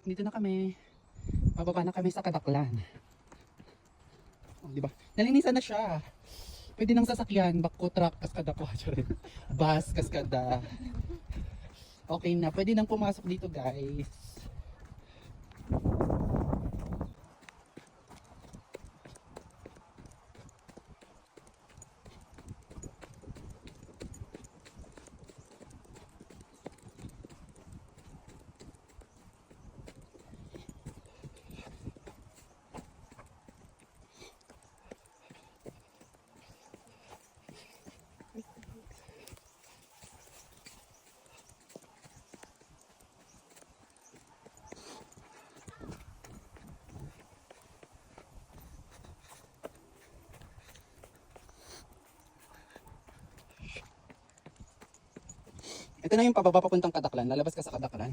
Dito na kami. Pababa na kami sa Kadaklan. Oh, di ba? Nalinisan na siya. Pwede nang sasakyan, bako, truck, kaskada ko. Bus, kaskada. Okay na, pwede nang pumasok dito, guys. Ito na yung pababa papuntang Kadaklan. Lalabas ka sa Kadaklan.